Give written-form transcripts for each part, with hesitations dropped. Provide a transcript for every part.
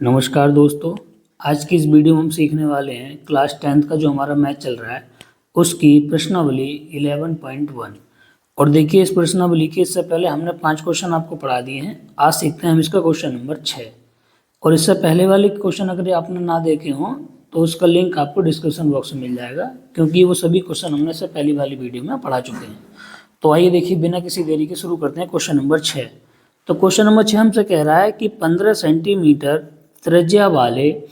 नमस्कार दोस्तों। आज की इस वीडियो में हम सीखने वाले हैं क्लास 10th का जो हमारा मैथ चल रहा है उसकी प्रश्नावली 11.1। और देखिए, इस प्रश्नावली के इससे पहले हमने 5 क्वेश्चन आपको पढ़ा दिए हैं। आज सीखते हैं हम इसका क्वेश्चन नंबर 6। और इससे पहले वाले क्वेश्चन अगर आपने ना देखे हों तो उसका लिंक आपको डिस्क्रिप्शन बॉक्स में मिल जाएगा, क्योंकि वो सभी क्वेश्चन हमने से पहली वाली वीडियो में पढ़ा चुके हैं। तो आइए देखिए, बिना किसी देरी के शुरू करते हैं क्वेश्चन नंबर 6। तो क्वेश्चन नंबर 6 हमसे कह रहा है कि 15 सेंटीमीटर त्रिज्या वाले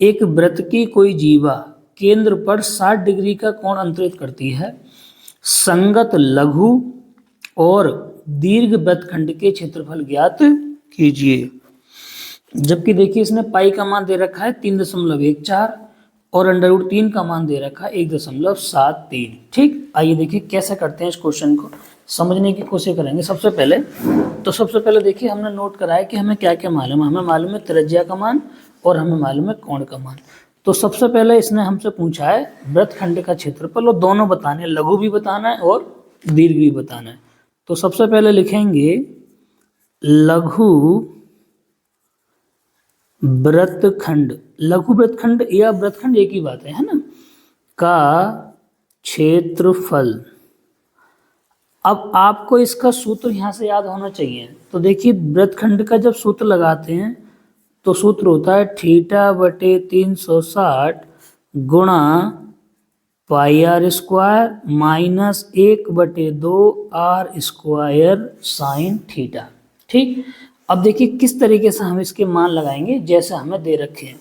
एक वृत्त की कोई जीवा केंद्र पर 60 डिग्री का कोण अंतरित करती है। संगत लघु और दीर्घ वृत्तखंड के क्षेत्रफल ज्ञात कीजिए। जबकि देखिए, इसने पाई का मान दे रखा है 3.14 और अंडर रूट 3 का मान दे रखा है 1.73। ठीक, आइए देखिए कैसे करते हैं। इस क्वेश्चन को समझने की कोशिश करेंगे। सबसे पहले देखिए, हमने नोट करा है कि हमें क्या क्या मालूम है। हमें मालूम है त्रिज्या का मान और हमें मालूम है कोण का मान। तो सबसे पहले इसने हमसे पूछा है वृत्तखंड का क्षेत्रफल, और दोनों बताने हैं, लघु भी बताना है और दीर्घ भी बताना है। तो सबसे पहले लिखेंगे लघु वृत्तखंड। लघु वृत्तखंड या वृत्तखंड एक ही बात है ना, का क्षेत्रफल। अब आपको इसका सूत्र यहाँ से याद होना चाहिए। तो देखिए, वृत्तखंड का जब सूत्र लगाते हैं तो सूत्र होता है θ/360 गुणा pi R square minus 1/2 R square sine theta. ठीक, अब देखिए किस तरीके से हम इसके मान लगाएंगे। जैसे हमें दे रखे हैं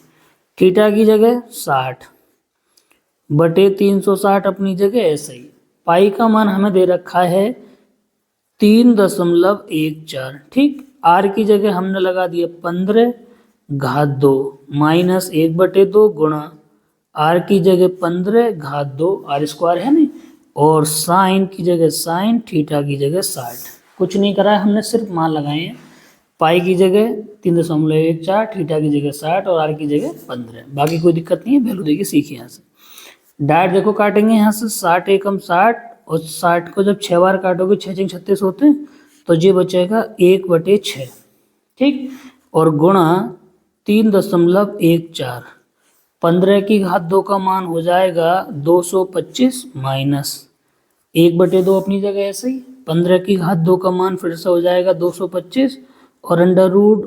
थीटा की जगह 60/360 अपनी जगह ऐसे ही। पाई का मान हमें दे रखा है 3.14। ठीक, आर की जगह हमने लगा दिया 15 घात 2 माइनस 1/2 गुणा आर की जगह 15 घात 2 आर स्क्वायर है नहीं, और साइन की जगह साइन, थीटा की जगह 60। कुछ नहीं करा है हमने, सिर्फ मान लगाए हैं। पाई की जगह 3.14, थीटा की जगह 60 और आर की जगह 15। बाकी कोई दिक्कत नहीं है, वैल्यू देखिए सीखिए यहाँ से। डायरेक्ट देखो काटेंगे यहाँ से 60 एकम 60, और 60 को जब 6 बार काटोगे 6 6 36 होते हैं, तो ये बचेगा 1/6। ठीक, और गुणा 3.14, 15 की घात 2 का मान हो जाएगा 225 माइनस 1/2 अपनी जगह ऐसे ही। 15 की घात 2 का मान फिर से हो जाएगा 225, और अंडर रूट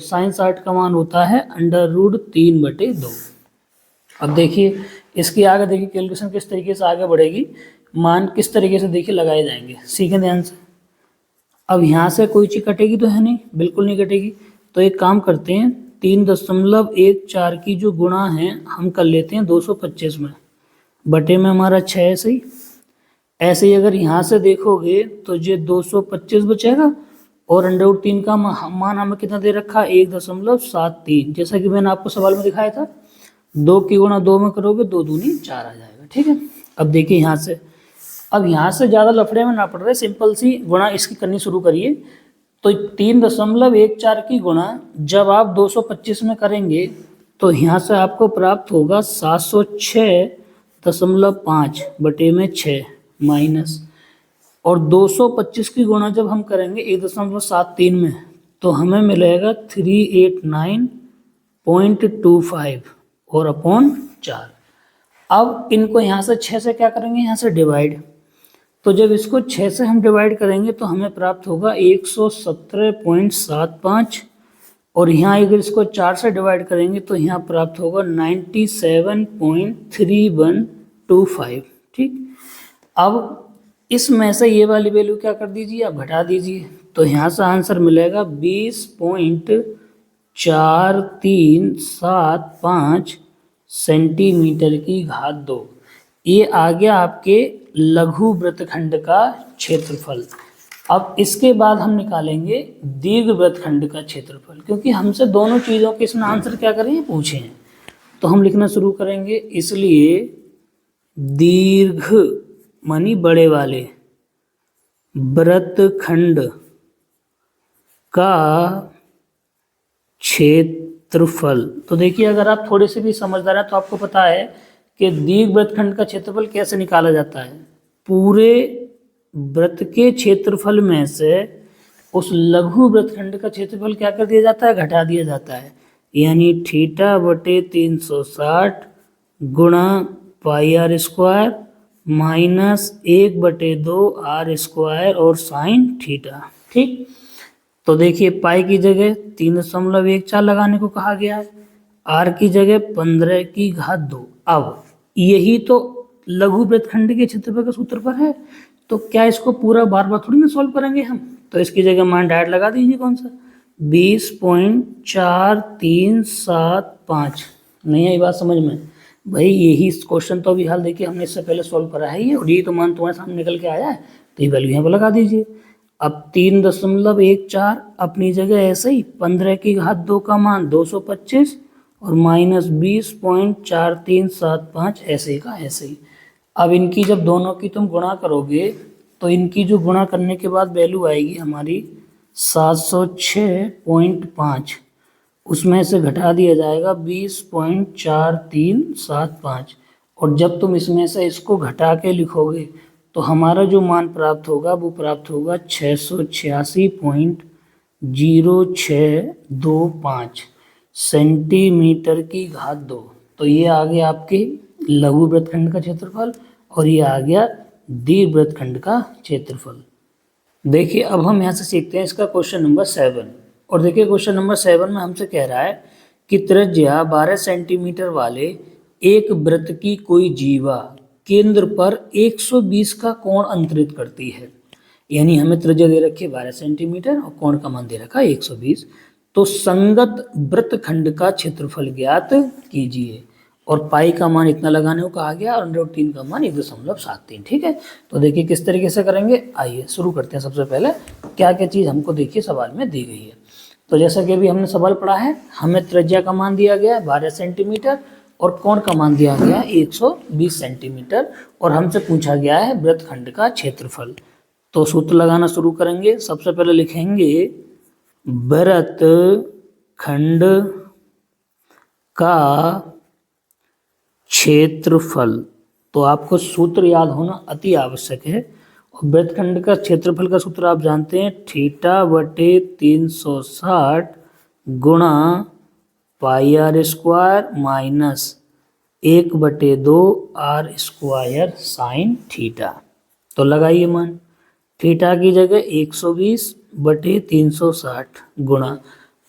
साइन 60 का मान होता है अंडर रूट 3/2। अब देखिए इसके आगे देखिए कैलकुलेशन किस तरीके से आगे बढ़ेगी, मान किस तरीके से देखिए लगाए जाएंगे, सीखें ध्यान से। अब यहाँ से कोई चीज़ कटेगी तो है नहीं, बिल्कुल नहीं कटेगी। तो एक काम करते हैं, 3.14 की जो गुणा है हम कर लेते हैं 225 में, बटे में हमारा 6 ऐसे ही। ऐसे ही अगर यहाँ से देखोगे तो ये 225 बचेगा, और अंडर रूट 3 का मान हमें कितना दे रखा, 1.73। जैसा कि मैंने आपको सवाल में दिखाया था, 2 की गुणा 2 में करोगे 2 दूनी 4 आ जाएगा। ठीक है, अब देखिए यहाँ से, अब यहाँ से ज़्यादा लफड़े में ना पड़ रहे, सिंपल सी गुणा इसकी करनी शुरू करिए। तो 3.14 की गुणा जब आप 225 में करेंगे तो यहाँ से आपको प्राप्त होगा 706.5 बटे में 6 माइनस, और 225 की गुणा जब हम करेंगे 1.73 में तो हमें मिलेगा 389.25 और अपॉन 4। अब इनको यहाँ से 6 से क्या करेंगे, यहाँ से डिवाइड। तो जब इसको 6 से हम डिवाइड करेंगे तो हमें प्राप्त होगा 117.75, और यहाँ अगर इसको 4 से डिवाइड करेंगे तो यहाँ प्राप्त होगा 97.3125। ठीक, अब इसमें से ये वाली वैल्यू क्या कर दीजिए, आप घटा दीजिए। तो यहाँ से आंसर मिलेगा 20.4375 सेंटीमीटर की घात 2। ये आ गया आपके लघु वृत्तखंड का क्षेत्रफल। अब इसके बाद हम निकालेंगे दीर्घ वृत्तखंड का क्षेत्रफल, क्योंकि हमसे दोनों चीज़ों के इसमें आंसर क्या करें पूछे हैं। तो हम लिखना शुरू करेंगे, इसलिए दीर्घ मानी बड़े वाले वृत्तखंड का क्षेत्रफल। तो देखिए, अगर आप थोड़े से भी समझदार हैं तो आपको पता है कि दीर्घ वृत्तखंड का क्षेत्रफल कैसे निकाला जाता है। पूरे वृत्त के क्षेत्रफल में से उस लघु वृत्तखंड का क्षेत्रफल क्या कर दिया जाता है, घटा दिया जाता है। यानी थीटा बटे 360 गुणा pi R square minus 1/2 R square और साइन थीटा। ठीक, तो देखिए पाई की जगह 3.14 लगाने को कहा गया है, आर की जगह 15 की घात 2। अब यही तो लघु वृत्तखंड के क्षेत्रफल का सूत्र पर है, तो क्या इसको पूरा बार बार थोड़ी ना सॉल्व करेंगे हम, तो इसकी जगह मान डायरेक्ट लगा दीजिए। कौन सा 20.4375। नहीं आई बात समझ में भाई? यही क्वेश्चन तो अभी हाल देखिए हमने इससे पहले सॉल्व करा है ये, और यही तो मान तुम्हारे सामने निकल के आया है, तो ये वैल्यू यहाँ पर लगा दीजिए। अब 3.14 अपनी जगह ऐसे ही, 15 की घात 2 का मान 225 और माइनस 20.4375 ऐसे का ऐसे ही। अब इनकी जब दोनों की तुम गुणा करोगे तो इनकी जो गुणा करने के बाद वैल्यू आएगी हमारी 706.5, उसमें से घटा दिया जाएगा 20.4375, और जब तुम इसमें से इसको घटा के लिखोगे तो हमारा जो मान प्राप्त होगा वो प्राप्त होगा 686.0625 सेंटीमीटर की घात 2। तो ये आ गया आपके लघु वृत्तखंड का क्षेत्रफल और ये आ गया दीर्घ वृत्तखंड का क्षेत्रफल। देखिए अब हम यहाँ से सीखते हैं इसका क्वेश्चन नंबर 7। और देखिए क्वेश्चन नंबर 7 में हमसे कह रहा है कि त्रिज्या 12 सेंटीमीटर वाले एक वृत्त की कोई जीवा केंद्र पर 120 का कोण अंतरित करती है। यानी हमें त्रिज्या दे रखी है 12 सेंटीमीटर और कोण का मान दे रखा है 120। तो संगत वृत्तखंड का क्षेत्रफल ज्ञात कीजिए, और पाई का मान इतना लगाने को कहा गया और √3 का मान 1.73। ठीक है, तो देखिए किस तरीके से करेंगे, आइए शुरू करते हैं। सबसे पहले क्या क्या चीज़ हमको देखिए सवाल में दी गई है। तो जैसा कि अभी हमने सवाल पढ़ा है, हमें त्रिज्या का मान दिया गया है 12 सेंटीमीटर और कोण का मान दिया गया है 120 सेंटीमीटर, और हमसे पूछा गया है वृत्तखंड का क्षेत्रफल। तो सूत्र लगाना शुरू करेंगे। सबसे पहले लिखेंगे वृत्तखंड का क्षेत्रफल। तो आपको सूत्र याद होना अति आवश्यक है, और वृत्तखंड का क्षेत्रफल का सूत्र आप जानते हैं, थीटा बटे 360 गुणा pi R square minus 1/2 R square sine theta. तो लगाइए मान, थीटा की जगह 120/360 गुणा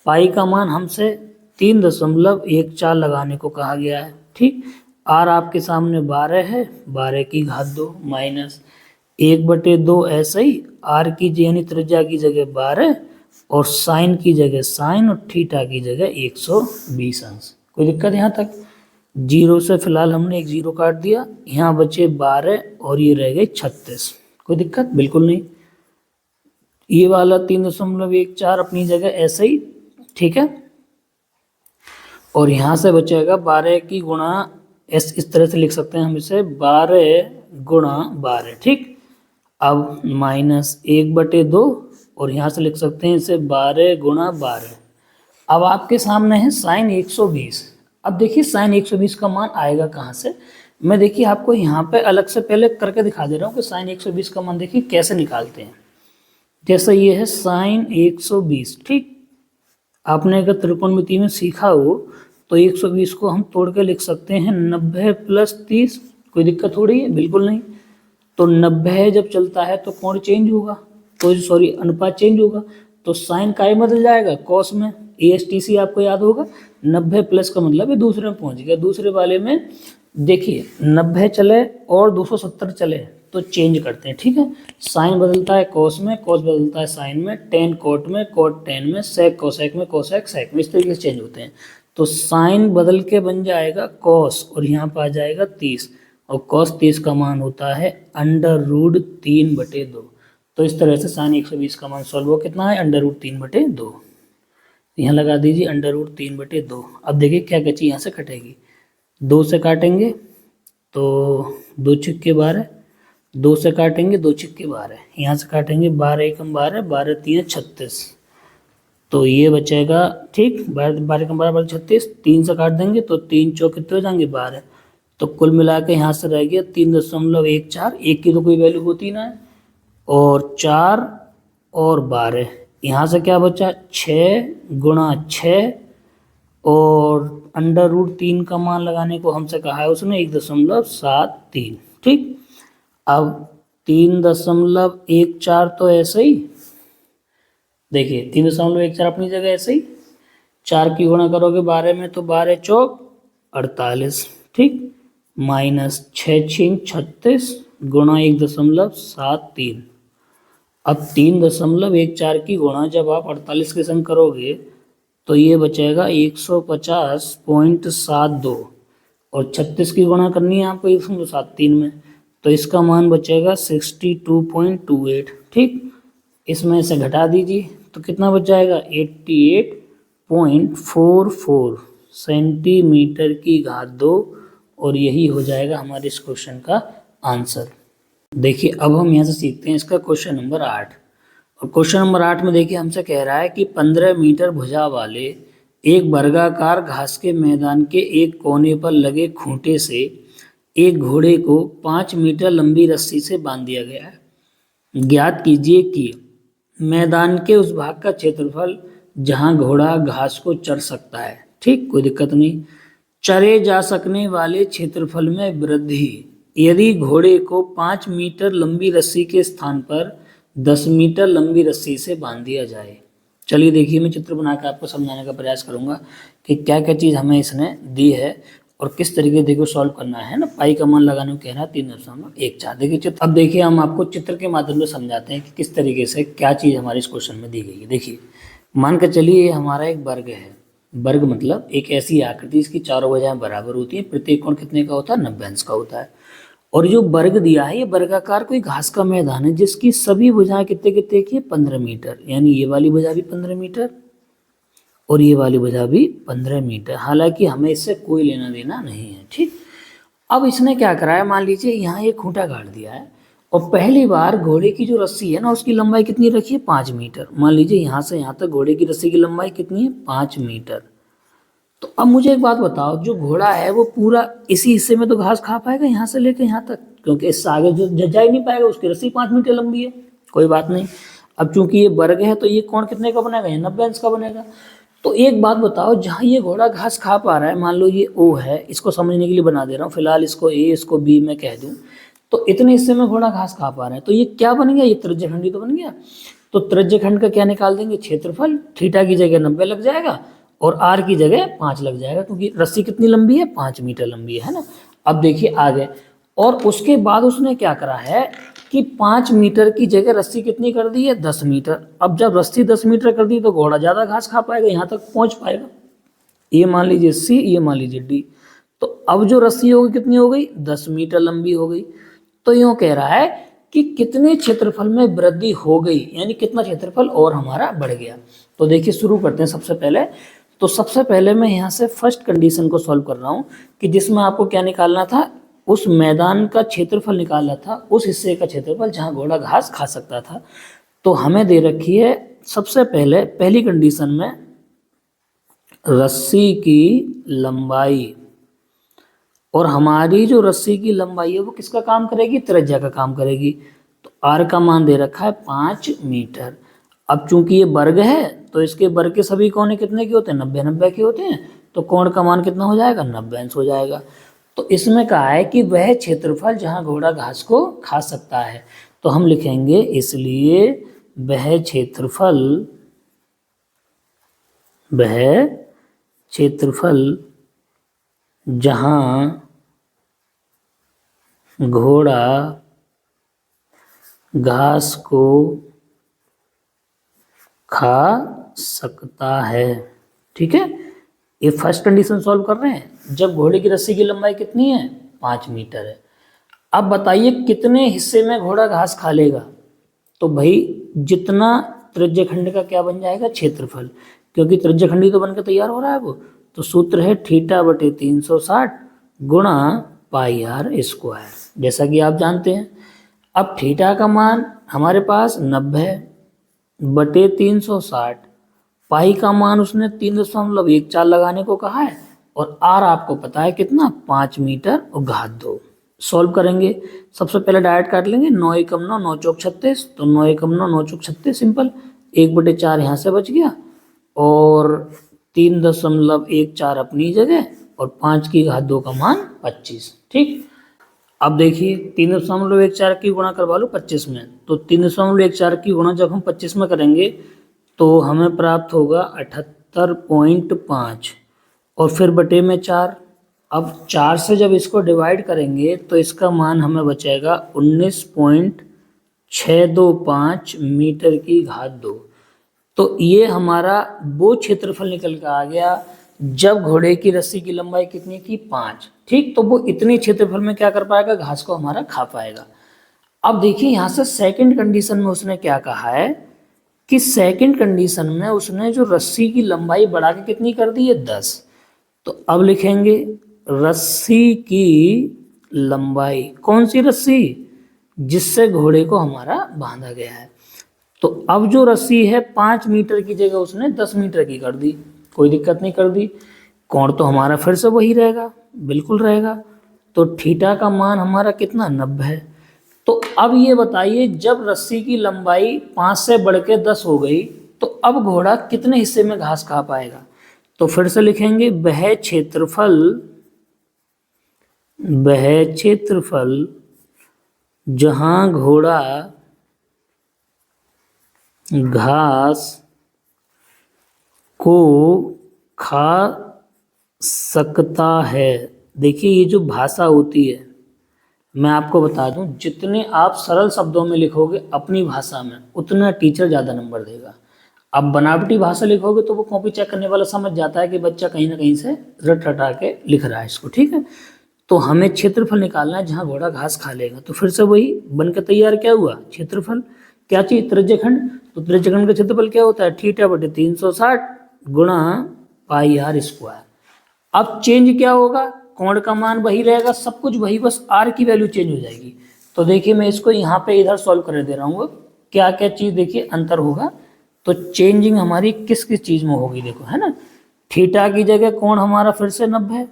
पाई का मान हमसे 3.14 लगाने को कहा गया है। ठीक, आर आपके सामने 12 है, 12 की घात 2 माइनस 1/2 ऐसे ही, आर की यानी त्रिज्या की जगह 12 और साइन की जगह साइन और थीटा की जगह 120 अंश। कोई दिक्कत यहाँ तक? जीरो से फिलहाल हमने एक जीरो काट दिया, यहाँ बचे 12 और ये रह गए 36। कोई दिक्कत? बिल्कुल नहीं। ये वाला 3.14 अपनी जगह ऐसे ही, ठीक है, और यहाँ से बचेगा 12 की गुणा, इस तरह से लिख सकते हैं हम इसे 12 गुणा 12। ठीक, अब माइनस 1/2 और यहाँ से लिख सकते हैं इसे 12 गुणा 12। अब आपके सामने है साइन 120। अब देखिए साइन 120 का मान आएगा कहाँ से, मैं देखिए आपको यहाँ पे अलग से पहले करके दिखा दे रहा हूँ कि साइन 120 का मान देखिए कैसे निकालते हैं। जैसे ये है साइन 120। ठीक, आपने अगर त्रिकोणमिति में सीखा हो तो 120 को हम तोड़ के लिख सकते हैं 90 + 30। कोई दिक्कत हो रही है? बिल्कुल नहीं। तो 90 जब चलता है तो कोण चेंज होगा, तो सॉरी अनुपात चेंज होगा, तो साइन काय बदल जाएगा कॉस में। ASTC आपको याद होगा, 90 प्लस का मतलब है दूसरे में पहुंच गया। दूसरे वाले में देखिए 90 चले और 270 चले तो चेंज करते हैं। ठीक है, साइन बदलता है कॉस में, कॉस बदलता है साइन में, टेन कोट में, कोट टेन में, सेक कोसेक में, कोसेक सेक में, इस तरीके से चेंज होते हैं। तो साइन बदल के बन जाएगा कॉस और यहाँ पर आ जाएगा 30, और कॉस 30 का मान होता है √3/2। तो इस तरह से साइन 120 का मान सॉल्व हो कितना है, √3/2। यहाँ लगा दीजिए √3/2। अब देखिए क्या कच्ची यहाँ से कटेगी, 2 से काटेंगे तो 2 छिक्के 12, 2 से काटेंगे 2 छिक्के 12, यहाँ से काटेंगे 12 एकम 12, 12 3 36, तो ये बचेगा। ठीक, 12 एकम 12 12 36, 3 से काट देंगे तो 3 चौक कितने हो जाएंगे 12, तो कुल मिला के यहाँ से रह गया 3.14। एक की तो कोई वैल्यू होती ना है, और 4 और 12, यहाँ से क्या बचा 6 गुणा 6 और √3 का मान लगाने को हमसे कहा है उसने 1.73। ठीक, अब 3.14 तो ऐसे ही, देखिए 3.14 अपनी जगह ऐसे ही, 4 की गुणा करोगे 12 में तो 12 चौक 48। ठीक, -6 36 गुणा 1.73। अब 3.14 की गुणा जब आप 48 के संग करोगे तो ये बचेगा 150.72, और 36 की गुणा करनी है आपको 1.73 में, तो इसका मान बचेगा 62.28। ठीक, इसमें से घटा दीजिए तो कितना बच जाएगा 88.44 सेंटीमीटर की घात 2, और यही हो जाएगा हमारे इस क्वेश्चन का आंसर। देखिए अब हम यहाँ से सीखते हैं इसका क्वेश्चन नंबर 8। और क्वेश्चन नंबर 8 में देखिए हमसे कह रहा है कि 15 मीटर भुजा वाले एक वर्गाकार घास के मैदान के एक कोने पर लगे खूंटे से एक घोड़े को 5 मीटर लंबी रस्सी से बांध दिया गया है। ज्ञात कीजिए कि मैदान के उस भाग का क्षेत्रफल जहां घोड़ा घास को चर सकता है। ठीक, कोई दिक्कत नहीं। चरे जा सकने वाले क्षेत्रफल में वृद्धि यदि घोड़े को 5 मीटर लंबी रस्सी के स्थान पर 10 मीटर लंबी रस्सी से बांध दिया जाए। चलिए देखिए, मैं चित्र बनाकर आपको समझाने का प्रयास करूंगा कि क्या क्या चीज़ हमें इसने दी है और किस तरीके देखो सॉल्व करना है ना। पाई का मान लगाने को कहना 3.14। देखिए चित्र, अब देखिए हम आपको चित्र के माध्यम से समझाते हैं कि किस तरीके से क्या चीज़ हमारे इस क्वेश्चन में दी गई है। देखिए मान कर चलिए हमारा एक वर्ग है। वर्ग मतलब एक ऐसी आकृति इसकी चारों भुजाएं बराबर होती है, प्रत्येक कोण कितने का होता है 90 अंश का होता है। और जो वर्ग दिया है ये वर्गाकार कोई घास का मैदान है जिसकी सभी भुजाएं कितने कितने की है 15 मीटर, यानी ये वाली भुजा भी 15 मीटर और ये वाली भुजा भी 15 मीटर। हालांकि हमें इससे कोई लेना देना नहीं है। ठीक, अब इसने क्या करा है, मान लीजिए यहाँ ये खूंटा गाड़ दिया है और पहली बार घोड़े की जो रस्सी है ना उसकी लंबाई कितनी रखी है 5 मीटर। मान लीजिए यहाँ से यहाँ तक घोड़े की रस्सी की लंबाई कितनी है 5 मीटर। तो अब मुझे एक बात बताओ, जो घोड़ा है वो पूरा इसी हिस्से में तो घास खा पाएगा यहाँ से लेकर यहाँ तक, क्योंकि इससे आगे जो जा ही नहीं पाएगा, उसकी रस्सी 5 मीटर लंबी है। कोई बात नहीं, अब चूंकि ये वर्ग है तो ये कोण कितने का बनेगा, ये 90 अंश का बनेगा। तो एक बात बताओ, जहाँ ये घोड़ा घास खा पा रहा है, मान लो ये O है, इसको समझने के लिए बना दे रहा हूँ, फिलहाल इसको A इसको B मैं कह दूँ, तो इतने हिस्से में घोड़ा घास खा पा रहा है, तो ये क्या बन गया, ये त्रिज्यखंडी तो बन गया। तो त्रिज्यखंड का क्या निकाल देंगे, क्षेत्रफल। थीटा की जगह 90 लग जाएगा और आर की जगह 5 लग जाएगा, क्योंकि रस्सी कितनी लंबी है 5 मीटर लंबी है ना। अब देखिए आगे, और उसके बाद उसने क्या करा है कि 5 मीटर की जगह रस्सी कितनी कर दी है 10 मीटर। अब जब रस्सी 10 मीटर कर दी तो घोड़ा ज़्यादा घास खा पाएगा, यहाँ तक पहुँच पाएगा। ये मान लीजिए C, ये मान लीजिए D। तो अब जो रस्सी होगी कितनी हो गई 10 मीटर लंबी हो गई। तो यूँ कह रहा है कि कितने क्षेत्रफल में वृद्धि हो गई, यानी कितना क्षेत्रफल और हमारा बढ़ गया। तो देखिए शुरू करते हैं। सबसे पहले मैं यहाँ से फर्स्ट कंडीशन को सॉल्व कर रहा हूँ कि जिसमें आपको क्या निकालना था, उस मैदान का क्षेत्रफल निकालना था, उस हिस्से का क्षेत्रफल जहाँ घोड़ा घास खा सकता था। तो हमें दे रखी है सबसे पहले पहली कंडीशन में रस्सी की लंबाई, और हमारी जो रस्सी की लंबाई है वो किसका काम करेगी, त्रिज्या का काम करेगी। तो R का मान दे रखा है 5 मीटर। अब चूंकि ये वर्ग है तो इसके वर्ग के सभी कोण कितने के होते हैं 90 के होते हैं, तो कोण का मान कितना हो जाएगा 90 अंश हो जाएगा। तो इसमें कहा है कि वह क्षेत्रफल जहां घोड़ा घास को खा सकता है, तो हम लिखेंगे इसलिए वह क्षेत्रफल जहां घोड़ा घास को खा सकता है। ठीक है, ये फर्स्ट कंडीशन सॉल्व कर रहे हैं जब घोड़े की रस्सी की लंबाई कितनी है 5 मीटर है। अब बताइए कितने हिस्से में घोड़ा घास खा लेगा, तो भाई जितना त्रिज्यखंड का क्या बन जाएगा क्षेत्रफल, क्योंकि त्रिज्यखंडी तो बनकर तैयार हो रहा है वो। तो सूत्र है θ/360 गुणा πr², जैसा कि आप जानते हैं। अब थीटा का मान हमारे पास 90/360, पाई का मान उसने 3.14 लगाने को कहा है, और आर आपको पता है कितना 5 मीटर और घात 2। सॉल्व करेंगे, सबसे पहले डायरेक्ट काट लेंगे, 9 एकम 9 9 चौक 36, तो 9 एकम 9 9 चौक 36 सिंपल, 1/4 यहाँ से बच गया, और 3.14 अपनी जगह और 5 की घात 2 का मान 25। ठीक, अब देखिए 3.14 की गुणा करवा लो 25 में, तो 3.14 की गुणा जब हम 25 में करेंगे तो हमें प्राप्त होगा 78.5 और फिर बटे में 4। अब 4 से जब इसको डिवाइड करेंगे तो इसका मान हमें बचेगा 19.625 मीटर की घात 2। तो ये हमारा वो क्षेत्रफल निकल कर आ गया जब घोड़े की रस्सी की लंबाई कितनी थी 5। ठीक, तो वो इतने क्षेत्रफल में क्या कर पाएगा, घास को हमारा खा पाएगा। अब देखिए यहाँ से सेकंड कंडीशन में उसने क्या कहा है कि सेकंड कंडीशन में उसने जो रस्सी की लंबाई बढ़ा के कितनी कर दी है 10। तो अब लिखेंगे रस्सी की लंबाई, कौन सी रस्सी, जिससे घोड़े को हमारा बांधा गया है। तो अब जो रस्सी है 5 मीटर की जगह उसने 10 मीटर की कर दी, कोई दिक्कत नहीं कर दी। कोण तो हमारा फिर से वही रहेगा, बिल्कुल रहेगा। तो थीटा का मान हमारा कितना 90 है। तो अब ये बताइए जब रस्सी की लंबाई 5 से बढ़ के 10 हो गई तो अब घोड़ा कितने हिस्से में घास खा पाएगा। तो फिर से लिखेंगे वह क्षेत्रफल जहां घोड़ा घास को खा सकता है। देखिए ये जो भाषा होती है, मैं आपको बता दूं, जितने आप सरल शब्दों में लिखोगे अपनी भाषा में उतना टीचर ज़्यादा नंबर देगा। अब बनावटी भाषा लिखोगे तो वो कॉपी चेक करने वाला समझ जाता है कि बच्चा कहीं ना कहीं से रट रटा के लिख रहा है इसको। ठीक है, तो हमें क्षेत्रफल निकालना है जहाँ घोड़ा घास खा लेगा। तो फिर से वही बन के तैयार क्या हुआ, क्षेत्रफल क्या चाहिए, त्रिज्यखंड। तो त्रिज्यखंड का क्षेत्रफल क्या होता है, थीटा बटे 360 गुणा पाई आर स्क्वायर। अब चेंज क्या होगा, कोण का मान वही रहेगा, सब कुछ वही, बस आर की वैल्यू चेंज हो जाएगी। तो देखिए मैं इसको यहाँ पे इधर सॉल्व कर दे रहा हूँ, क्या क्या चीज़ देखिए अंतर होगा। तो चेंजिंग हमारी किस किस चीज़ में होगी देखो, है ना। थीटा की जगह कोण हमारा फिर से 90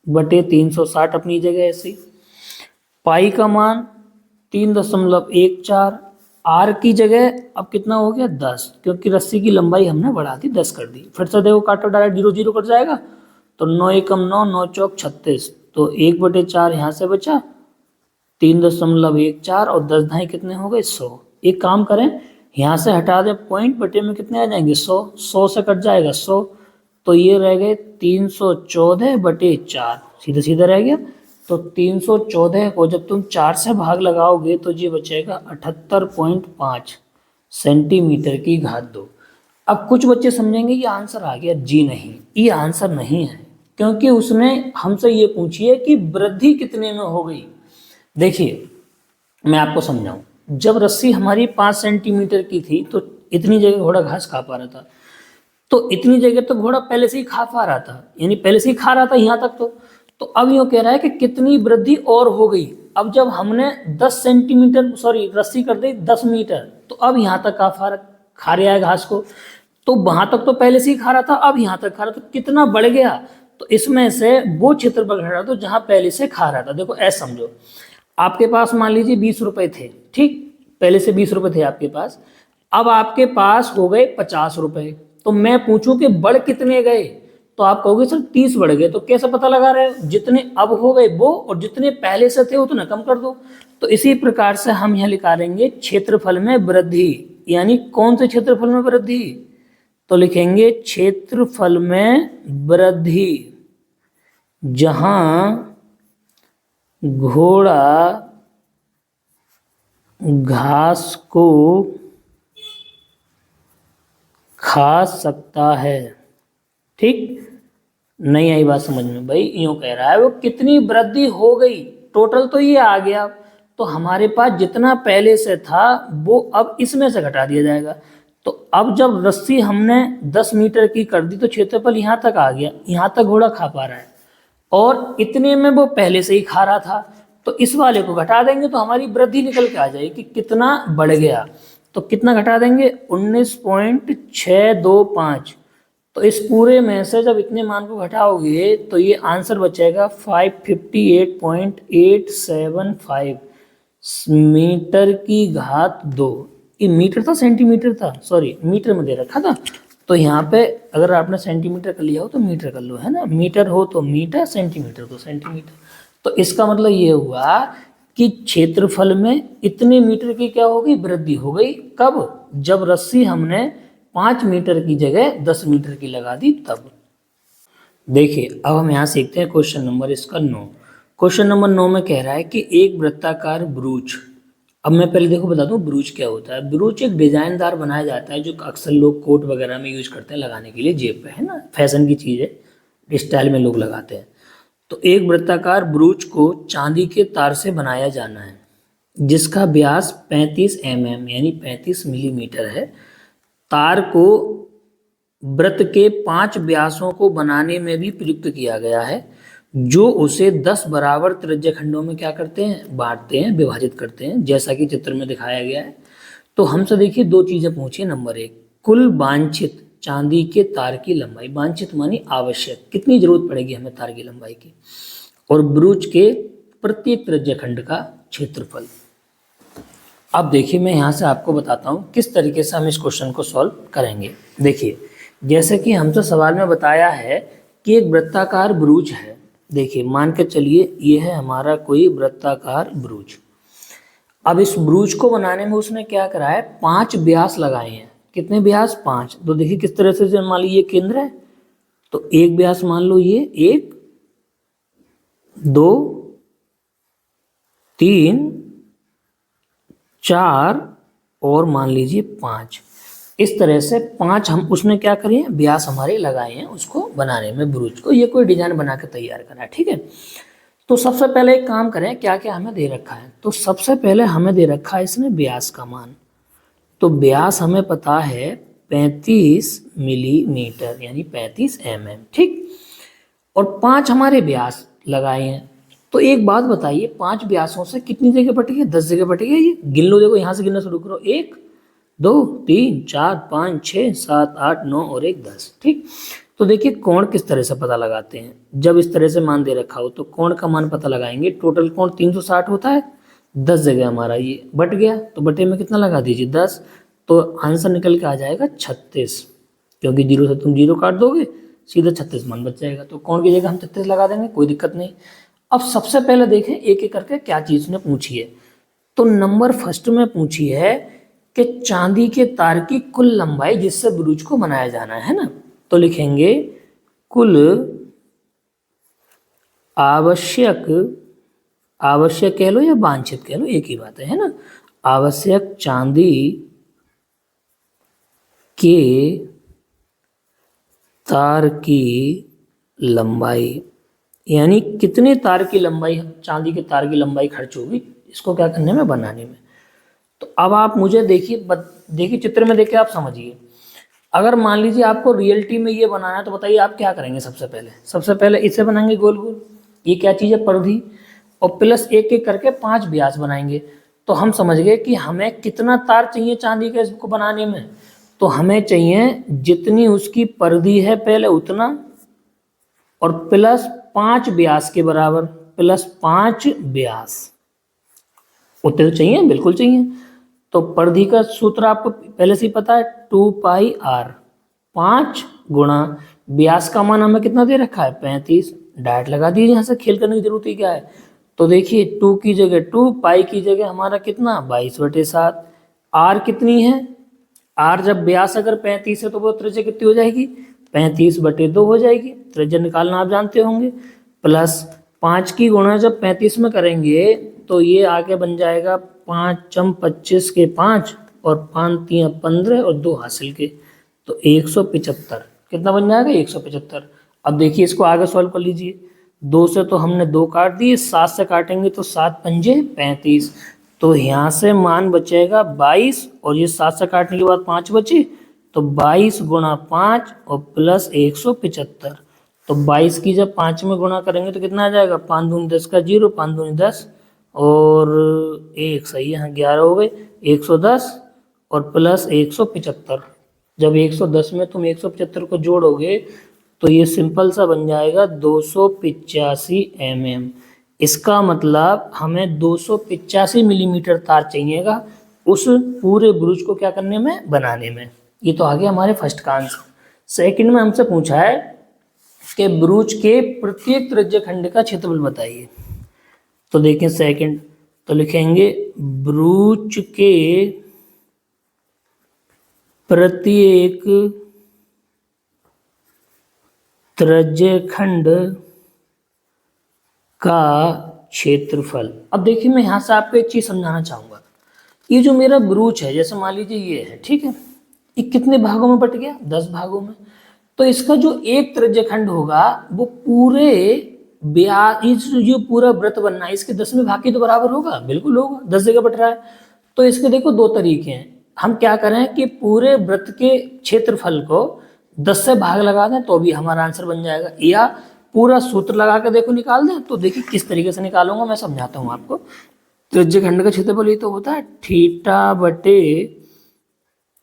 बटे 360 अपनी जगह ऐसी। पाई का मान 3.14, आर की जगह अब कितना हो गया 10, क्योंकि रस्सी की लंबाई हमने बढ़ा दी 10 कर दी। फिर से देखो काटो डायरेक्ट 0 0 कट जाएगा, तो 9 एकम 9, 9 चौक 36, तो 1/4 यहाँ से बचा 3.14 और 10 ढाई कितने हो गए 100। एक काम करें यहाँ से हटा दें पॉइंट, बटे में कितने आ जाएंगे 100, 100 से कट जाएगा 100, तो ये रह गए 314/4, सीधा सीधा रह गया। तो 314 को जब तुम 4 से भाग लगाओगे तो ये बचेगा 78.5 सेंटीमीटर की घात 2। अब कुछ बच्चे समझेंगे ये आंसर आ गया, जी नहीं, ये आंसर नहीं है, क्योंकि उसने हमसे ये पूछी है कि वृद्धि कितने में हो गई। देखिए मैं आपको समझाऊं, जब रस्सी हमारी 5 सेंटीमीटर की थी तो इतनी जगह घोड़ा घास खा पा रहा था, तो इतनी जगह तो घोड़ा पहले से ही खा पा रहा था, यानी पहले से ही खा रहा था यहाँ तक। तो अब यूँ कह रहा है कि कितनी वृद्धि और हो गई। अब जब हमने 10 सेंटीमीटर रस्सी कर दी 10 मीटर, तो अब यहाँ तक का फर्क खा रहा है घास को, तो वहां तक तो पहले से ही खा रहा था, अब यहाँ तक खा रहा, तो कितना बढ़ गया। तो इसमें से वो क्षेत्रफल घट रहा था जहाँ पहले से खा रहा था। देखो ऐसा समझो, आपके पास मान लीजिए 20 रुपए थे, ठीक, पहले से 20 रुपए थे आपके पास, अब आपके पास हो गए 50 रुपए। तो मैं पूछूं कि बढ़ कितने गए, तो आप कहोगे सर 30 बढ़ गए। तो कैसे पता लगा रहे हो, जितने अब हो गए वो और जितने पहले से थे उतना कम कर दो। तो इसी प्रकार से हम यहाँ निकालेंगे क्षेत्रफल में वृद्धि, यानी कौन से क्षेत्रफल में वृद्धि, तो लिखेंगे क्षेत्रफल में वृद्धि जहां घोड़ा घास को खा सकता है। ठीक, नहीं आई बात समझ में भाई, यूं कह रहा है वो कितनी वृद्धि हो गई, टोटल तो ये आ गया, तो हमारे पास जितना पहले से था वो अब इसमें से घटा दिया जाएगा। तो अब जब रस्सी हमने 10 मीटर की कर दी तो क्षेत्रफल यहाँ तक आ गया, यहाँ तक घोड़ा खा पा रहा है, और इतने में वो पहले से ही खा रहा था, तो इस वाले को घटा देंगे तो हमारी वृद्धि निकल के आ जाएगी कि कितना बढ़ गया। तो कितना घटा देंगे 19.625। तो इस पूरे में से जब इतने मान को घटाओगे तो ये आंसर बचेगा 558.875 मीटर की घात 2। ये मीटर था सेंटीमीटर था, सॉरी मीटर में दे रखा था, तो यहाँ पे अगर आपने सेंटीमीटर कर लिया हो तो मीटर कर लो, है ना, मीटर हो तो मीटर, सेंटीमीटर तो सेंटीमीटर। तो इसका मतलब ये हुआ कि क्षेत्रफल में इतने मीटर की क्या हो गई, वृद्धि हो गई। कब? जब रस्सी हमने 5 मीटर की जगह 10 मीटर की लगा दी तब। देखिए अब हम यहाँ सीखते हैं क्वेश्चन नंबर इसका 9। क्वेश्चन नंबर 9 में कह रहा है कि एक वृत्ताकार ब्रूच। अब मैं पहले देखो बता दूं ब्रूच क्या होता है। ब्रूच एक डिजाइनदार बनाया जाता है जो अक्सर लोग कोट वगैरह में यूज करते हैं लगाने के लिए, जेब पे, है ना, फैशन की चीज़ है, स्टाइल में लोग लगाते हैं। तो एक वृत्ताकार ब्रूच को चांदी के तार से बनाया जाना है जिसका व्यास 35 mm यानी 35 मिलीमीटर है। तार को वृत्त के 5 व्यासों को बनाने में भी प्रयुक्त किया गया है जो उसे 10 बराबर त्रिज्या खंडों में क्या करते हैं, बांटते हैं, विभाजित करते हैं, जैसा कि चित्र में दिखाया गया है। तो हमसे देखिए 2 चीजें पूछिए। नंबर 1, कुल वांछित चांदी के तार की लंबाई, वांछित मानी आवश्यक, कितनी जरूरत पड़ेगी हमें तार की लंबाई की, और ब्रूच के प्रत्येक त्रिज्या खंड का क्षेत्रफल। अब देखिए मैं यहाँ से आपको बताता हूँ किस तरीके से हम इस क्वेश्चन को सॉल्व करेंगे। देखिए जैसे कि हमसे सवाल में बताया है कि एक वृत्ताकार ब्रूच है। देखिए मान के चलिए ये है हमारा कोई वृत्ताकार ब्रूच। अब इस ब्रूच को बनाने में उसने क्या करा है, 5 व्यास लगाए हैं। कितने व्यास? 5। तो देखिए किस तरह से, मान लीजिए ये केंद्र है तो एक व्यास मान लो ये 1 2 3 4 और मान लीजिए 5। इस तरह से 5 हम उसने क्या करें, व्यास हमारे लगाए हैं उसको बनाने में, ब्रूच को। ये कोई डिजाइन बना के तैयार करा है, ठीक है। तो सबसे पहले एक काम करें, क्या क्या हमें दे रखा है। तो सबसे पहले हमें दे रखा है इसने व्यास का मान। तो व्यास हमें पता है 35 मिलीमीटर यानी 35 mm, ठीक। और 5 हमारे व्यास लगाए हैं। तो एक बात बताइए, 5 व्यासों से कितनी जगह बटी है? 10 जगह बटी है। ये गिन लो, देखो यहाँ से गिनना शुरू करो, 1 2 3 4 5 6 7 8 9 और 1 10, ठीक। तो देखिए कोण किस तरह से पता लगाते हैं। जब इस तरह से मान दे रखा हो तो कोण का मान पता लगाएंगे। टोटल कोण 360 होता है, 10 जगह हमारा ये बट गया तो बटे में कितना लगा दीजिए 10। तो आंसर निकल के आ जाएगा 36, क्योंकि 0 से तुम 0 काट दोगे सीधा 36 मान बच जाएगा। तो कोण की जगह हम 36 लगा देंगे, कोई दिक्कत नहीं। अब सबसे पहले देखें एक एक करके क्या चीज ने पूछी है। तो नंबर फर्स्ट में पूछी है कि चांदी के तार की कुल लंबाई जिससे ब्रूच को बनाया जाना है ना। तो लिखेंगे कुल आवश्यक, आवश्यक कह लो या वांछित कह लो, एक ही बात है ना। आवश्यक चांदी के तार की लंबाई, यानी कितने तार की लंबाई, चांदी के तार की लंबाई खर्च होगी इसको क्या करने में, बनाने में। तो अब आप मुझे देखिए चित्र में देखिए, आप समझिए। अगर मान लीजिए आपको रियलिटी में ये बनाना है तो बताइए आप क्या करेंगे। सबसे पहले इसे बनाएंगे गोल गोल, ये क्या चीज़ है, परिधि, और प्लस एक एक करके 5 व्यास बनाएंगे। तो हम समझ गए कि हमें कितना तार चाहिए चांदी के इसको बनाने में। तो हमें चाहिए जितनी उसकी परिधि है पहले उतना, और प्लस 5 व्यास के बराबर, प्लस 5 व्यास उतने तो चाहिए, बिल्कुल चाहिए। तो परिधि का सूत्र आपको पहले से ही पता है, 2πr, 5 गुणा व्यास का मान हमें कितना दे रखा है 35। डायरेक्ट लगा दीजिए, यहाँ से खेल करने की जरूरत ही क्या है। तो देखिए 2 की जगह 2, पाई की जगह हमारा कितना 22/7। आर कितनी है, आर जब व्यास अगर 35 है तो वो त्रिज्या कितनी हो जाएगी, 35/2 हो जाएगी। त्रिज्या निकालना आप जानते होंगे। प्लस 5 की गुणा जब 35 में करेंगे तो ये आगे बन जाएगा 5 25 के 5 और 5 3 15 और 2 हासिल के, तो 175। कितना बन जाएगा 175। अब देखिए इसको आगे सॉल्व कर लीजिए। 2 से तो हमने 2 काट दिए, 7 से काटेंगे तो 7 पंजे 35। तो यहाँ से मान बचेगा 22, और ये 7 से काटने के बाद 5 बचे, तो 22 गुणा 5 और प्लस 175। तो 22 की जब 5 में गुणा करेंगे तो कितना आ जाएगा, 5 दूनी 10 का 0, 5 दूनी 10 और 1 सही है, यहाँ 11 हो गए, 110 और प्लस 175। जब 110 में तुम 175 को जोड़ोगे तो ये सिंपल सा बन जाएगा 285 mm। इसका मतलब हमें 285 मिलीमीटर तार चाहिएगा उस पूरे ब्रूच को क्या करने में, बनाने में। ये तो आ गया हमारे फर्स्ट का आंसर। सेकंड में हमसे पूछा है कि ब्रूच के प्रत्येक त्रिज्य खंड का क्षेत्रफल बताइए। तो देखें सेकंड, तो लिखेंगे ब्रूच के प्रत्येक त्रिज्य खंड का क्षेत्रफल। अब देखिए मैं यहाँ से आपको एक चीज़ समझाना चाहूँगा। ये जो मेरा ब्रूच है, जैसे मान लीजिए ये है, ठीक है, ये कितने भागों में बट गया? 10 भागों में। तो इसका जो एक त्रिज्य खंड होगा वो पूरे जो पूरा वृत्त बनना है इसके 10वें भाग के तो बराबर होगा, बिल्कुल होगा, 10 जगह बट रहा है। तो इसके देखो दो तरीके हैं, हम क्या करें कि पूरे वृत्त के क्षेत्रफल को 10 से भाग लगा दें तो भी हमारा आंसर बन जाएगा, या पूरा सूत्र लगा के देखो निकाल दें। तो देखिए किस तरीके से निकालूंगा मैं समझाता हूँ आपको। त्रिज्य खंड का क्षेत्रफल ये तो होता है थीटा बटे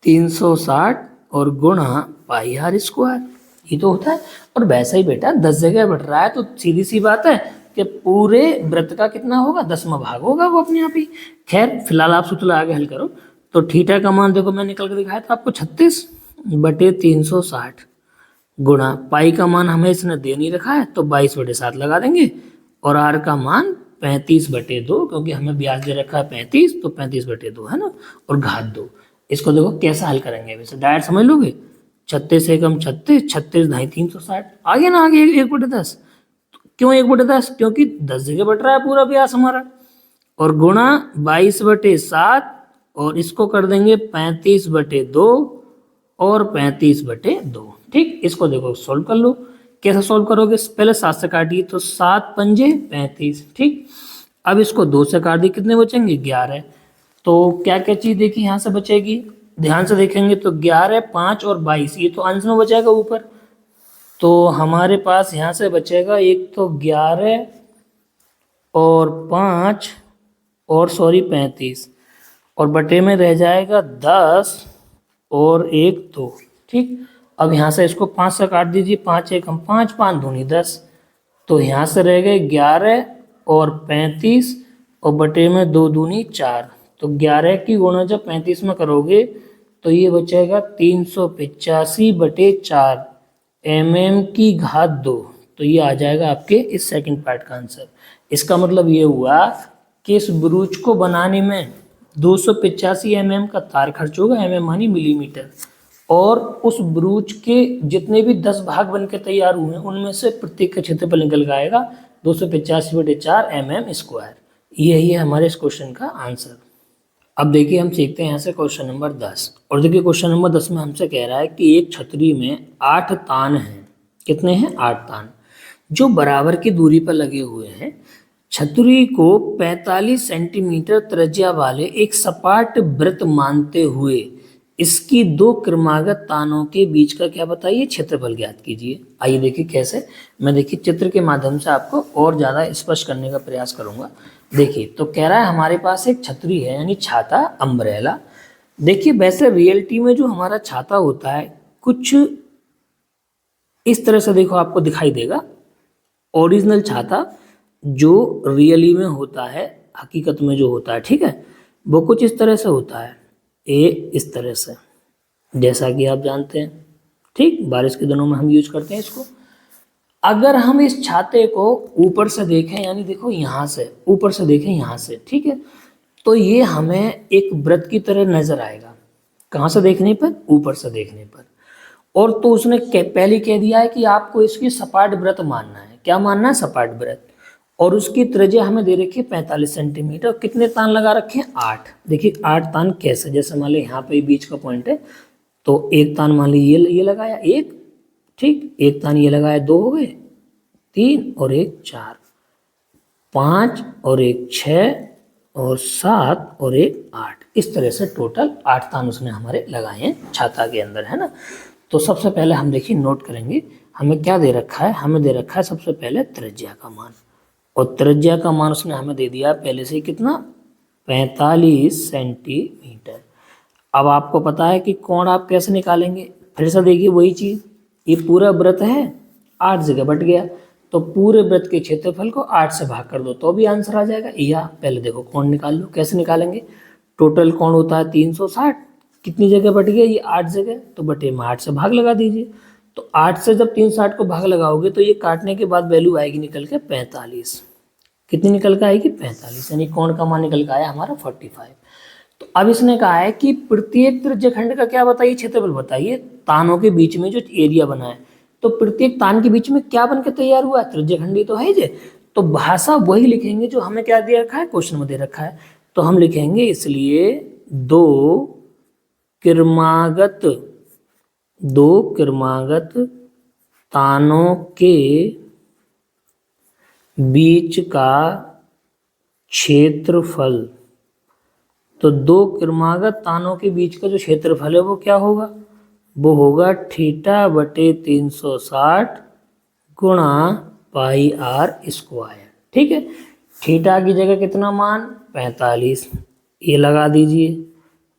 360 और गुणा पाई आर स्क्वायर, ये तो होता है। और वैसा ही बेटा 10 जगह बढ़ रहा है तो सीधी सी बात है कि पूरे वृत्त का कितना होगा? 10वां भाग होगा वो अपने आप ही। खैर फिलहाल आप सूत्र लगा के हल करो। तो थीटा का मान देखो मैं निकल के दिखाया था आपको 36 बटे 360 गुणा पाई का मान हमें इसने दे नहीं रखा है तो 22 बटे 7 लगा देंगे, और आर का मान 35 बटे 2, क्योंकि हमें ब्याज दे रखा है 35 तो 35 बटे 2 है ना, और घात 2। इसको देखो कैसा हल करेंगे, वैसे डायरेक्ट समझ लोगे। 36 एकम 36, 36 ढाई 360, आगे ना आगे 1/10। क्यों 1/10? क्योंकि 10 जगह बट रहा है पूरा व्यास हमारा, और गुणा 22 बटे 7, और इसको कर देंगे 35 बटे 2 और 35 बटे 2। ठीक, इसको देखो सोल्व कर लो। कैसे सोल्व करोगे? पहले 7 से काटिए तो 7 पंजे 35। ठीक, अब इसको 2 से काट दिए, कितने बचेंगे? 11। तो क्या क्या चीज़ देखिए यहाँ से बचेगी, ध्यान से देखेंगे तो 11, 5 और 22, ये तो अंश में बचेगा ऊपर। तो हमारे पास यहाँ से बचेगा एक तो 11 और 5 और 35, और बटे में रह जाएगा 10 और 1 2। ठीक, अब यहाँ से इसको 5 से काट दीजिए, 5 एकम 5, 5 दूनी 10, तो यहाँ से रह गए 11 और 35, और बटे में 2 दूनी 4। तो 11 की गुणा जब 35 में करोगे तो ये बचेगा 385 बटे 4 mm की घात 2। तो ये आ जाएगा आपके इस सेकंड पार्ट का आंसर। इसका मतलब ये हुआ कि इस ब्रूच को बनाने में 285 mm का तार खर्च होगा, mm मानी मिलीमीटर, और उस ब्रूच के जितने भी 10 भाग बन के तैयार हुए हैं उनमें से प्रत्येक का क्षेत्रफल निकल के आएगा 285 बटे 4 mm स्क्वायर। यही है हमारे इस क्वेश्चन का आंसर। अब देखिए हम सीखते हैं यहाँ से क्वेश्चन नंबर 10। और देखिए क्वेश्चन नंबर 10 में हमसे कह रहा है कि एक छतरी में 8 तान हैं। कितने हैं? 8 तान, जो बराबर की दूरी पर लगे हुए हैं। छतरी को 45 सेंटीमीटर त्रिज्या वाले एक सपाट वृत्त मानते हुए इसकी 2 क्रमागत तानों के बीच का क्या बताइए? क्षेत्रफल ज्ञात कीजिए। आइए देखिए कैसे। मैं देखिए चित्र के माध्यम से आपको और ज़्यादा स्पष्ट करने का प्रयास करूँगा। देखिए तो कह रहा है हमारे पास एक छतरी है, यानी छाता, अम्ब्रेला। देखिए वैसे रियलिटी में जो हमारा छाता होता है कुछ इस तरह से देखो आपको दिखाई देगा। ओरिजिनल छाता जो रियली में होता है, हकीकत में जो होता है, ठीक है, वो कुछ इस तरह से होता है, इस तरह से, जैसा कि आप जानते हैं। ठीक, बारिश के दिनों में हम यूज करते हैं इसको। अगर हम इस छाते को ऊपर से देखें, यानी देखो यहाँ से ऊपर से देखें, यहाँ से, ठीक है, तो ये हमें एक वृत्त की तरह नजर आएगा। कहाँ से देखने पर? ऊपर से देखने पर। और तो उसने पहले कह दिया है कि आपको इसकी सपाट वृत्त मानना है। क्या मानना है? सपाट वृत्त। और उसकी त्रिज्या हमें दे रखी है 45 सेंटीमीटर। कितने तान लगा रखे हैं? 8। देखिए 8 तान कैसे, जैसे मान ली यहाँ पे बीच का पॉइंट है, तो एक तान मान ली ये लगाया 1, ठीक, एक तान ये लगाया 2 हो गए, 3 और 1 4, 5 और 1 6 और 7 और 1 8। इस तरह से टोटल 8 तान उसने हमारे लगाए हैं छाता के अंदर, है ना। तो सबसे पहले हम देखिए नोट करेंगे हमें क्या दे रखा है। हमें दे रखा है सबसे पहले त्रिज्या का मान, और त्रिज्या का मान उसने हमें दे दिया पहले से कितना? 45 सेंटीमीटर। अब आपको पता है कि कोण आप कैसे निकालेंगे। फिर से देखिए वही चीज़, ये पूरा वृत्त है, 8 जगह बट गया, तो पूरे वृत्त के क्षेत्रफल को 8 से भाग कर दो तो भी आंसर आ जाएगा। या पहले देखो कोण निकाल लो। कैसे निकालेंगे? टोटल कोण होता है 360, कितनी जगह बट गया? ये 8 जगह, तो बटे में 8 से भाग लगा दीजिए। तो 8 से जब 360 को भाग लगाओगे तो ये काटने के बाद वैल्यू आएगी निकल के 45। कितनी निकल के आएगी? 45, यानी कोण का मान निकल के आया हमारा 45। तो अब इसने कहा है कि प्रत्येक त्रिज्यखंड का क्या बताइए, क्षेत्रफल बताइए, तानों के बीच में जो एरिया बना है। तो प्रत्येक तान के बीच में क्या बन के तैयार हुआ है? त्रिज्यखंडी तो है जे। तो भाषा वही लिखेंगे जो हमें क्या दे रखा है, क्वेश्चन में दे रखा है। तो हम लिखेंगे इसलिए दो क्रमागत तानों के बीच का क्षेत्रफल। तो दो क्रमागत तानों के बीच का जो क्षेत्रफल है वो क्या होगा? वो होगा θ/360 गुणा पाई आर स्क्वायर। ठीक है, थीटा की जगह कितना मान? 45, ये लगा दीजिए,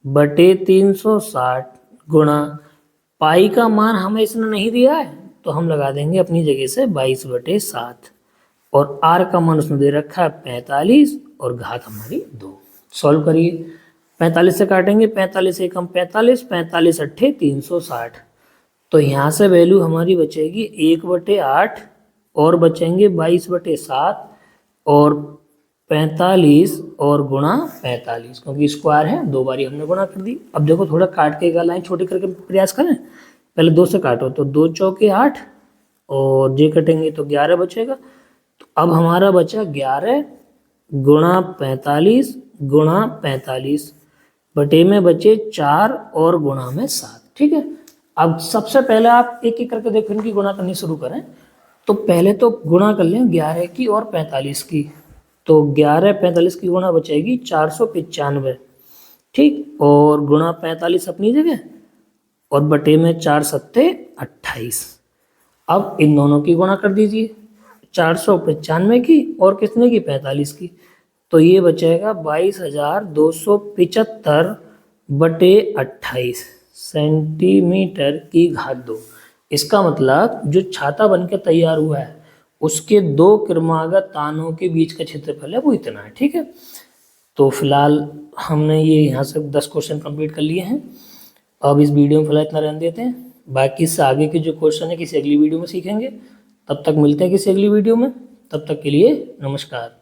बटे 360 गुणा पाई का मान हमें इसने नहीं दिया है तो हम लगा देंगे अपनी जगह से 22/7, और आर का मान उसने दे रखा है 45 और घात हमारी 2। सॉल्व करिए, 45 से काटेंगे, 45 एकम 45, 45 अट्ठे 360। तो यहाँ से वैल्यू हमारी बचेगी 1/8 और बचेंगे 22/7 और 45 और गुणा 45, क्योंकि स्क्वायर है, 2 बारी हमने गुणा कर दी। अब देखो थोड़ा काट के एक लाइन छोटी करके प्रयास करें। पहले 2 से काटो, तो 2 चौके 8 और जे कटेंगे तो 11 बचेगा। तो अब हमारा बचा 11 गुणा 45 गुणा 45 बटे में बचे 4 और गुणा में 7। ठीक है, अब सबसे पहले आप एक एक करके देखो इनकी गुणा करनी शुरू करें। तो पहले तो गुणा कर लें 11 की और 45 की। तो 11 45 की गुणा बचेगी 495। ठीक, और गुणा 45 अपनी जगह और बटे में 4 सत्ते 28। अब इन दोनों की गुणा कर दीजिए, 495 की और कितने की? 45 की। तो ये बचेगा 22,275 बटे 28 सेंटीमीटर की घात 2। इसका मतलब जो छाता बन के तैयार हुआ है उसके 2 क्रमागत तानों के बीच का क्षेत्रफल है वो इतना है। ठीक है, तो फिलहाल हमने ये यहाँ से 10 क्वेश्चन कंप्लीट कर लिए हैं। अब इस वीडियो में फिलहाल इतना रहने देते हैं, बाकी से आगे के जो क्वेश्चन है किसी अगली वीडियो में सीखेंगे। तब तक मिलते हैं किसी अगली वीडियो में, तब तक के लिए नमस्कार।